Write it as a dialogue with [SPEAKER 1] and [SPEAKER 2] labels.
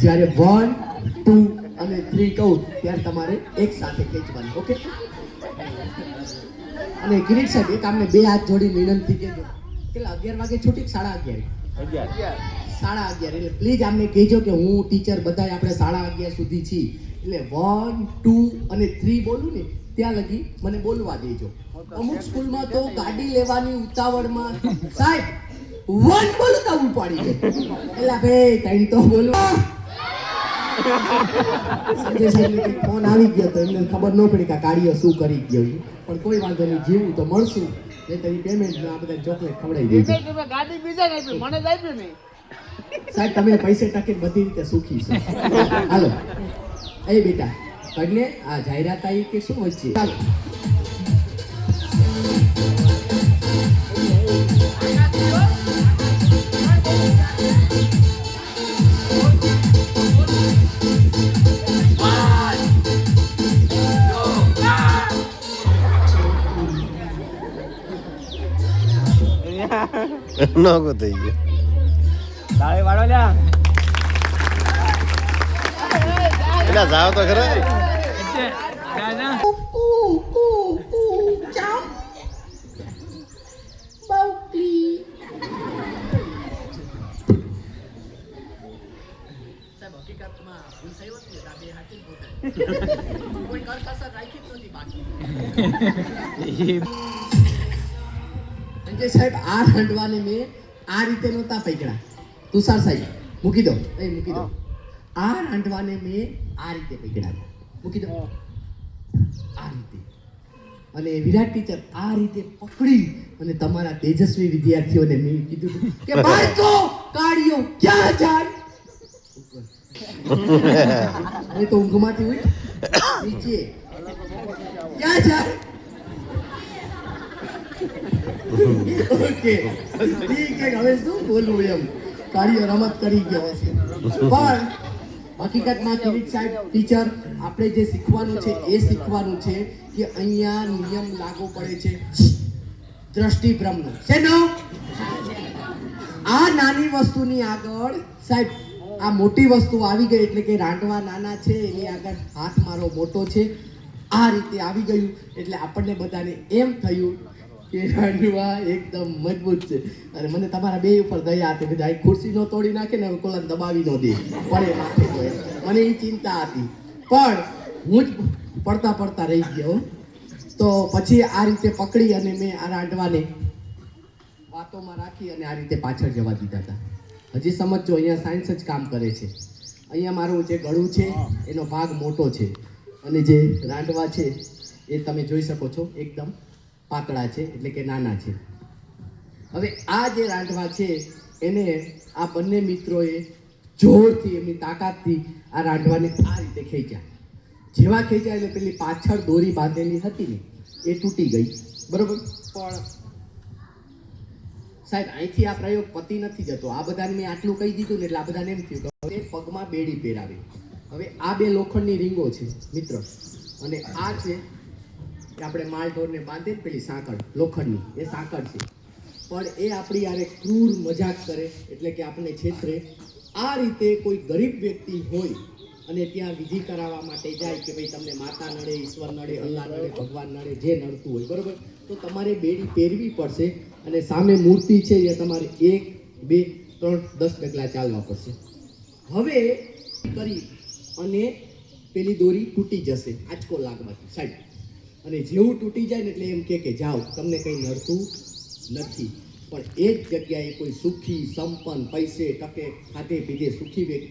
[SPEAKER 1] જ્યારે 1 2 અને 3 કહું ત્યારે તમારે એક સાથે ખેંચવાની. ઓકે? અને કિરીટ સાહેબ એક આમને બે હાથ જોડી વિનંતી કહેજો. કેટલા 11 વાગે છૂટી 11:30? 11:30. એટલે પ્લીઝ આમને કહેજો કે હું ટીચર બધા આપણે 11:30 સુધી છીએ. એટલે 1 2 અને 3 બોલું ને ત્યાં લગી મને બોલવા દેજો. અમુક સ્કૂલમાં તો ગાડી લેવાની ઉતાવળમાં સાહેબ 1 બોલતા ઉપાડી ગઈ. એટલે ભાઈ ટાઈમ તો બોલવા. સંજય સાહેબને ફોન આવી ગયો તો એમને ખબર ન પડી કે કાળીઓ શું કરી ગયો. પણ કોઈ વાંધો નહીં, જીવું તો મળશું. એ તો પેમેન્ટ આ બધા ચોકલેટ ખવડાવી દેજો.
[SPEAKER 2] ગાડી બીજા આપી, મને જ આપ્યું નહીં.
[SPEAKER 1] સાહેબ તમે પૈસે ટકે બધી રીતે સુખી છો. હાલો એ બેટા કડને આ જાહેરાત આવી કે શું વચ્ચે? ચાલો
[SPEAKER 3] નોકો થઈ ગયો.
[SPEAKER 2] તાળી વાળો લ્યા.
[SPEAKER 3] એટલે જાવ તો ખરા.
[SPEAKER 1] કોઈ કરકસર રાખી જ નથી બાકી. સંજય સાહેબ આ હાંડવાને મેં આ રીતે નહોતા પકડ્યા. તુષાર સાહેબ મૂકી દો, એ મૂકી દો. આ હાંડવાને મેં આ રીતે પકડ્યા. મૂકી દો આ રીતે. અને વિરાટ ટીચર આ રીતે પકડી અને તમારા તેજસ્વી વિદ્યાર્થીઓને મેં કીધું કે બાળકો કાઢ્યો ક્યાં જાય. હવે તો ઊંઘમાંથી ઉઠ નીચે ક્યાં જાય. ઓકે ઠીક છે, હવે શું બોલવું એમ. કાળીઓ રમત કરી ગયો હશે. પણ હકીકતમાં કિરીટ સાહેબ ટીચર આપણે જે શીખવાનું છે એ શીખવાનું છે કે અહીંયા નિયમ લાગુ પડે છે દ્રષ્ટિભ્રમનો. શેનો? આ નાની વસ્તુની આગળ સાહેબ આ મોટી વસ્તુ આવી ગઈ એટલે કે રાંડવા નાના છે એની આગળ હાથ મારો મોટો છે. આ રીતે આવી ગયું એટલે આપણને બધાને એમ થયું કે રાંડવા એકદમ મજબૂત છે. અને મને તમારા બે ઉપર દયા હતી. બધા ખુરશી નો તોડી નાખે ને કોલન દબાવી નો દે પડે માથે તો મને એ ચિંતા હતી. પણ હું જ પડતા રહી ગયો. તો પછી આ રીતે પકડી અને મેં આ રાંડવાને વાતોમાં રાખી અને આ રીતે પાછળ જવા દીધા હતા. હજી સમજો અહીંયા સાયન્સ જ કામ કરે છે. અહીંયા મારું જે ગળું છે એનો ભાગ મોટો છે અને જે રાંડવા છે એ તમે જોઈ શકો છો એકદમ પાતળા છે એટલે કે નાના છે. હવે આ જે રાંડવા છે એને આ બંને મિત્રોએ જોરથી એમની તાકાતથી આ રાંડવાને આ રીતે ખેંચ્યા. જેવા ખેંચ્યા એટલે પેલી પાછળ દોરી બાંધેલી હતી ને એ તૂટી ગઈ. બરોબર? પણ સાહેબ અહીંથી આ પ્રયોગ પતી નથી જતો. આ બધાને મેં આટલું કહી દીધું ને એટલે આ બધાને એમ થયું કે પગમાં બેડી પહેરાવી. હવે આ બે લોખંડની રીંગો છે મિત્ર અને આ છે કે આપણે માલ ઢોરને બાંધે પેલી સાંકળ લોખંડની, એ સાંકળ છે. પણ એ આપણી યારે ક્રૂર મજાક કરે એટલે કે આપણને છેતરે. આ રીતે કોઈ ગરીબ વ્યક્તિ હોય અને ત્યાં વિધિ કરાવવા માટે જાય કે ભાઈ તમને માતા નડે, ઈશ્વર નડે, અલ્લાહ નડે, ભગવાન નડે, જે નડતું હોય બરોબર, તો તમારે બેડી પહેરવી પડશે અને સામે મૂર્તિ છે એ તમારે 1 2 3 10 ડગલા ચાલવા પડશે. હવે કરી અને પેલી દોરી તૂટી જશે આંચકો લાગવાથી સાહેબ. અને જેવું તૂટી જાય ને એટલે એમ કે જાઓ તમને કંઈ નડતું નથી. પણ એ જ જગ્યાએ કોઈ સુખી સંપન્ન પૈસે ટકે ખાધે પીધે સુખી વ્યક્તિ